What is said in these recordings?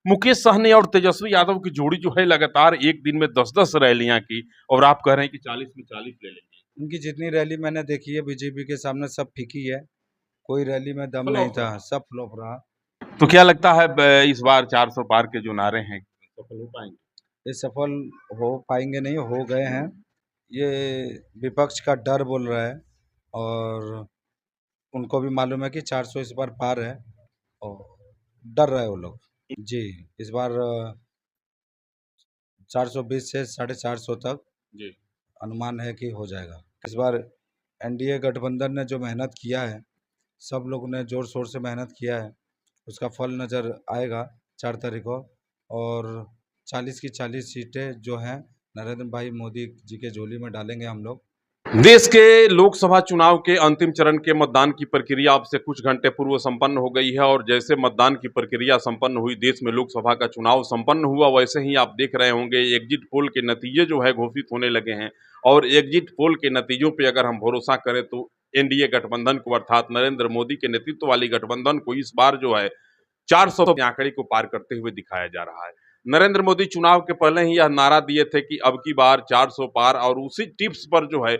मुकेश सहनी और तेजस्वी यादव की जोड़ी जो है लगातार एक दिन में 10-10 रैलियां की और आप कह रहे हैं कि 40 में 40 ले लेंगे। उनकी जितनी रैली मैंने देखी है बीजेपी के सामने सब फीकी है। कोई रैली में दम नहीं फ्लॉप था, रहा। सब फ्लॉप रहा। तो क्या लगता है इस बार 400 पार के जो नारे हैं सफल हो पाएंगे? ये सफल हो पाएंगे नहीं, हो गए हैं। ये विपक्ष का डर बोल रहा है और उनको भी मालूम है कि 400 इस बार पार है और डर रहे वो लोग। जी, इस बार 420 से 450 तक जी। अनुमान है कि हो जाएगा। इस बार एनडीए गठबंधन ने जो मेहनत किया है, सब लोगों ने जोर शोर से मेहनत किया है, उसका फल नज़र आएगा 4 तारीख को। और 40 की 40 सीटें जो हैं नरेंद्र भाई मोदी जी के झोली में डालेंगे हम लोग। देश के लोकसभा चुनाव के अंतिम चरण के मतदान की प्रक्रिया अब से कुछ घंटे पूर्व संपन्न हो गई है और जैसे मतदान की प्रक्रिया संपन्न हुई, देश में लोकसभा का चुनाव संपन्न हुआ, वैसे ही आप देख रहे होंगे एग्जिट पोल के नतीजे जो है घोषित होने लगे हैं। और एग्जिट पोल के नतीजों पे अगर हम भरोसा करें तो एनडीए गठबंधन को अर्थात नरेंद्र मोदी के नेतृत्व वाली गठबंधन को इस बार जो है 400 के आंकड़े को पार करते हुए दिखाया जा रहा है। नरेंद्र मोदी चुनाव के पहले ही यह नारा दिए थे कि अब की बार 400 पार और उसी टिप्स पर जो है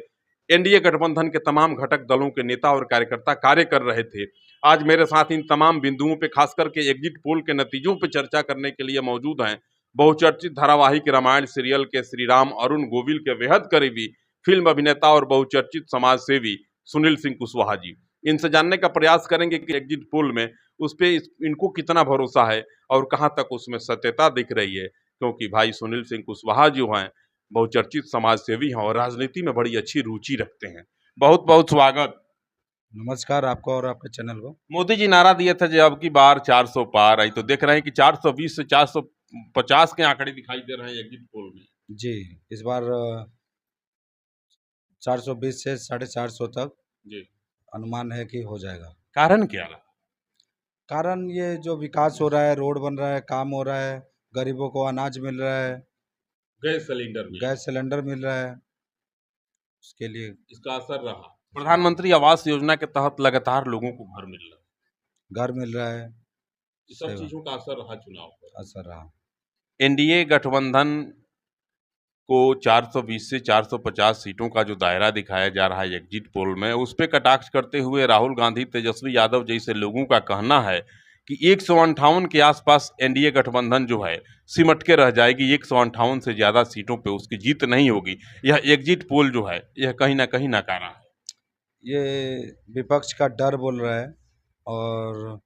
एनडीए गठबंधन के तमाम घटक दलों के नेता और कार्यकर्ता कार्य कर रहे थे। आज मेरे साथ इन तमाम बिंदुओं पे खास करके एग्जिट पोल के नतीजों पे चर्चा करने के लिए मौजूद हैं बहुचर्चित धारावाहिक रामायण सीरियल के श्री राम अरुण गोविल के बेहद करीबी फिल्म अभिनेता और बहुचर्चित समाज सेवी सुनील सिंह कुशवाहा जी। इनसे जानने का प्रयास करेंगे कि एग्जिट पोल में उस पे इनको कितना भरोसा है और कहां तक उसमें सत्यता दिख रही है, क्योंकि भाई सुनील सिंह कुशवाहा जो हैं बहुचर्चित समाज सेवी हैं और राजनीति में बड़ी अच्छी रुचि रखते हैं। बहुत बहुत स्वागत। नमस्कार आपको और आपके चैनल को। मोदी जी नारा दिए थे जब अब की बार 400 पार आई, तो देख रहे हैं कि 420 से 450 के आंकड़े दिखाई दे रहे हैं एग्जिट पोल में। जी, इस बार 420 से 450 तक जी। अनुमान है कि हो जाएगा। कारण क्या रहा? कारण ये जो विकास हो रहा है, रोड बन रहा है, काम हो रहा है, गरीबों को अनाज मिल रहा है, गैस सिलेंडर मिल रहा गैस सिलेंडर मिल रहा है, उसके लिए है, इसका असर रहा। प्रधानमंत्री आवास योजना के तहत लगातार लोगों को घर मिल रहा है, घर मिल रहा है, ये सब सेवा चीजों का असर रहा चुनाव पर। असर रहा। एनडीए गठबंधन को 420 से 450 सीटों का जो दायरा दिखाया जा रहा है एग्जिट पोल में, उस पे कटाक्ष करते हुए राहुल गांधी, तेजस्वी यादव जैसे लोगों का कहना है कि 158 के आसपास एनडीए गठबंधन जो है सिमट के रह जाएगी। 158 से ज्यादा सीटों पे उसकी जीत नहीं होगी। यह एग्जिट पोल जो है यह कहीं ना कहीं नकारा है। ये विपक्ष का डर बोल रहा है और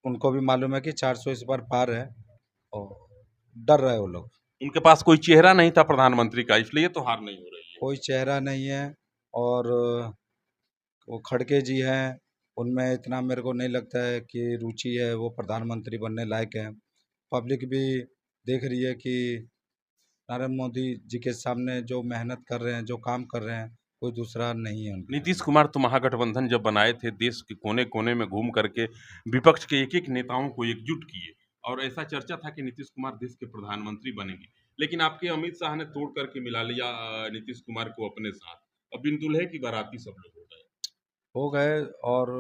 उनको भी मालूम है कि 400 इस बार पार है और डर रहे वो लोग। उनके पास कोई चेहरा नहीं था प्रधानमंत्री का, इसलिए तो हार नहीं हो रही है। कोई चेहरा नहीं है और वो खड़गे जी हैं, उनमें इतना मेरे को नहीं लगता है कि रुचि है, वो प्रधानमंत्री बनने लायक हैं। पब्लिक भी देख रही है कि नरेंद्र मोदी जी के सामने जो मेहनत कर रहे हैं, जो काम कर रहे हैं, कोई दूसरा नहीं है उनके नीतीश सामने। कुमार तो महागठबंधन जब बनाए थे, देश के कोने कोने में घूम करके विपक्ष के एक एक नेताओं को एकजुट किए और ऐसा चर्चा था कि नीतीश कुमार देश के प्रधानमंत्री बनेंगे। लेकिन आपके अमित शाह ने तोड़ करके मिला लिया नीतीश कुमार को अपने साथ। अब बिन दुल्हे की बाराती सब लोग हो गए। हो गए और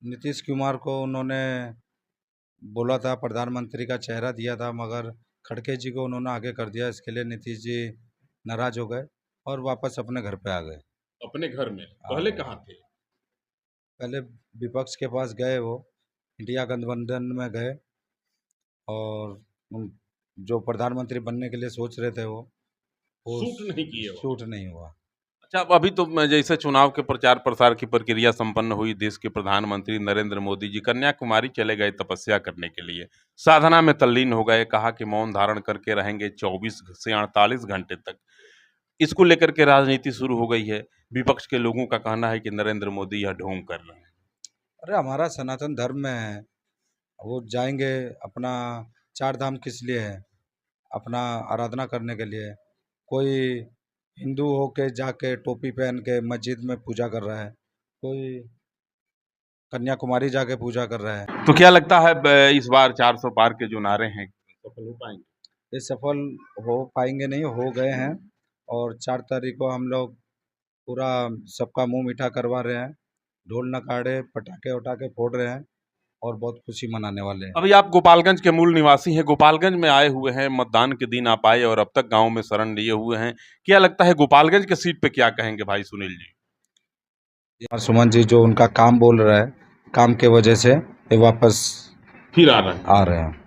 नीतीश कुमार को उन्होंने बोला था, प्रधानमंत्री का चेहरा दिया था, मगर खड़गे जी को उन्होंने आगे कर दिया। इसके लिए नीतीश जी नाराज हो गए और वापस अपने घर पे आ गए। अपने घर में आ पहले गए कहाँ थे? पहले विपक्ष के पास गए, वो इंडिया गठबंधन में गए और जो प्रधानमंत्री बनने के लिए सोच रहे थे वो सूट नहीं किए वहाँ। सूट नहीं हुआ। अच्छा, अब अभी तो जैसे चुनाव के प्रचार प्रसार की प्रक्रिया संपन्न हुई, देश के प्रधानमंत्री नरेंद्र मोदी जी कन्याकुमारी चले गए तपस्या करने के लिए। साधना में तल्लीन हो गए, कहा कि मौन धारण करके रहेंगे 24 से 48 घंटे तक। इसको लेकर के राजनीति शुरू हो गई है। विपक्ष के लोगों का कहना है कि नरेंद्र मोदी यह ढोंग कर रहे हैं। अरे हमारा सनातन धर्म में है, वो जाएंगे अपना। चार धाम किस लिए है? अपना आराधना करने के लिए। कोई हिंदू हो के जाके टोपी पहन के मस्जिद में पूजा कर रहा है, कोई कन्याकुमारी जाके पूजा कर रहा है। तो क्या लगता है इस बार 400 पार के जो नारे हैं सफल हो पाएंगे? ये सफल हो पाएंगे नहीं, हो गए हैं और 4 तारीख को हम लोग पूरा सबका मुंह मीठा करवा रहे हैं। ढोल नगाड़े पटाखे वटाखे फोड़ रहे हैं और बहुत खुशी मनाने वाले हैं। अभी आप गोपालगंज के मूल निवासी हैं, गोपालगंज में आए हुए हैं, मतदान के दिन आप आए और अब तक गांव में शरण लिए हुए हैं। क्या लगता है गोपालगंज के सीट पे क्या कहेंगे भाई सुनील जी? और सुमन जी जो उनका काम बोल रहा है, काम के वजह से ये वापस फिर आ रहे हैं। आ रहे हैं।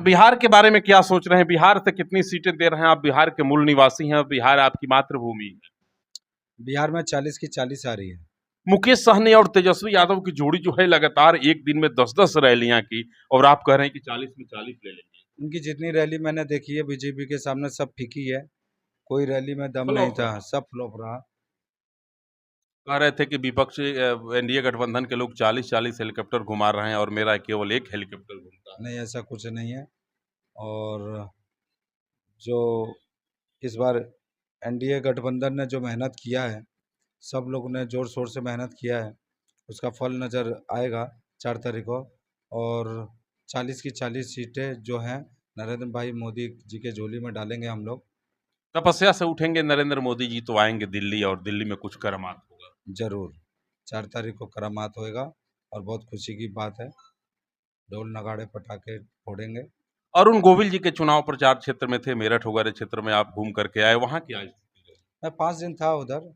बिहार के बारे में क्या सोच रहे हैं? बिहार से कितनी सीटें दे रहे हैं? आप बिहार के मूल निवासी हैं, बिहार आपकी मातृभूमि है। बिहार में 40 की 40 आ रही है। मुकेश सहनी और तेजस्वी यादव की जोड़ी जो है लगातार एक दिन में 10-10 रैलियां की और आप कह रहे हैं कि 40 में 40 ले लेंगे। उनकी जितनी रैली मैंने देखी है बीजेपी के सामने सब फीकी है, कोई रैली में दम नहीं फ्लॉप था, रहा। सब फ्लॉप रहा। कह रहे थे कि विपक्षी एनडीए गठबंधन के लोग 40-40 हेलीकॉप्टर घुमा रहे हैं और मेरा केवल एक हेलीकॉप्टर घूमता है। नहीं, ऐसा कुछ नहीं है। और जो इस बार एनडीए गठबंधन ने जो मेहनत किया है, सब लोगों ने जोर शोर से मेहनत किया है, उसका फल नज़र आएगा 4 तारीख को। और 40 की 40 सीटें जो हैं नरेंद्र भाई मोदी जी के झोली में डालेंगे हम लोग। तपस्या से उठेंगे नरेंद्र मोदी जी तो आएंगे दिल्ली और दिल्ली में कुछ करामात होगा। जरूर 4 तारीख को करामात होएगा और बहुत खुशी की बात है, ढोल नगाड़े पटाखे फोड़ेंगे। अरुण गोविल जी के चुनाव प्रचार क्षेत्र में थे, मेरठ वगैरह क्षेत्र में आप घूम करके आए, वहाँ की आज स्थिति है? मैं 5 दिन था उधर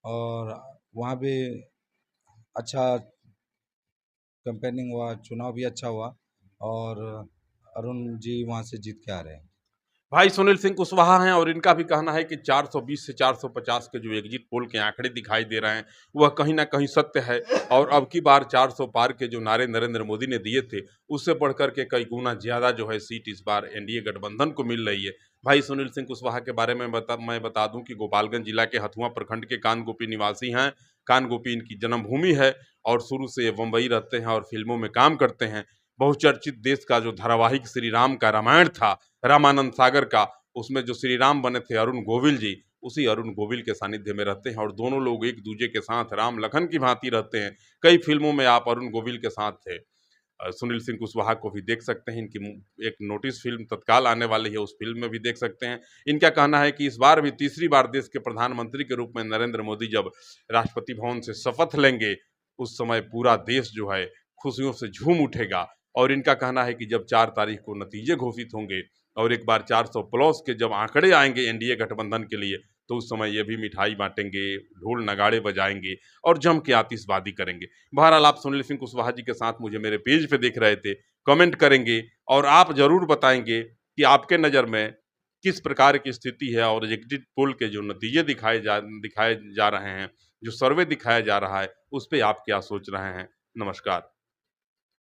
और वहाँ भी अच्छा कैंपेनिंग हुआ, चुनाव भी अच्छा हुआ और अरुण जी वहाँ से जीत के आ रहे हैं। भाई सुनील सिंह कुशवाहा हैं और इनका भी कहना है कि 420 से 450 के जो एग्जिट पोल के आंकड़े दिखाई दे रहे हैं वह कहीं ना कहीं सत्य है और अब की बार 400 पार के जो नारे नरेंद्र मोदी ने दिए थे उससे बढ़कर के कई गुना ज्यादा जो है सीट इस बार एनडीए गठबंधन को मिल रही है। भाई सुनील सिंह कुशवाहा के बारे में मैं बता दूं कि गोपालगंज जिला के हथुआ प्रखंड के कानगोपी निवासी हैं। कानगोपी इनकी जन्मभूमि है और शुरू से ये मुंबई रहते हैं और फिल्मों में काम करते हैं। बहुचर्चित देश का जो धारावाहिक श्री राम का रामायण था, रामानंद सागर का, उसमें जो श्री राम बने थे अरुण गोविल जी, उसी अरुण गोविल के सानिध्य में रहते हैं और दोनों लोग एक दूसरे के साथ राम लखन की भांति रहते हैं। कई फिल्मों में आप अरुण गोविल के साथ थे। सुनील सिंह कुशवाहा को भी देख सकते हैं, इनकी एक नोटिस फिल्म तत्काल आने वाली है, उस फिल्म में भी देख सकते हैं। इनका कहना है कि इस बार भी तीसरी बार देश के प्रधानमंत्री के रूप में नरेंद्र मोदी जब राष्ट्रपति भवन से शपथ लेंगे उस समय पूरा देश जो है खुशियों से झूम उठेगा। और इनका कहना है कि जब 4 तारीख को नतीजे घोषित होंगे और एक बार 400 प्लस के जब आंकड़े आएंगे एनडीए गठबंधन के लिए तो उस समय ये भी मिठाई बांटेंगे, ढोल नगाड़े बजाएंगे और जम के आतिशबाजी करेंगे। बहरहाल आप सुनील सिंह कुशवाहा जी के साथ मुझे मेरे पेज पे देख रहे थे, कमेंट करेंगे और आप जरूर बताएंगे कि आपके नज़र में किस प्रकार की स्थिति है और एग्जिट पोल के जो नतीजे दिखाए जा रहे हैं, जो सर्वे दिखाया जा रहा है, उस पर आप क्या सोच रहे हैं। नमस्कार।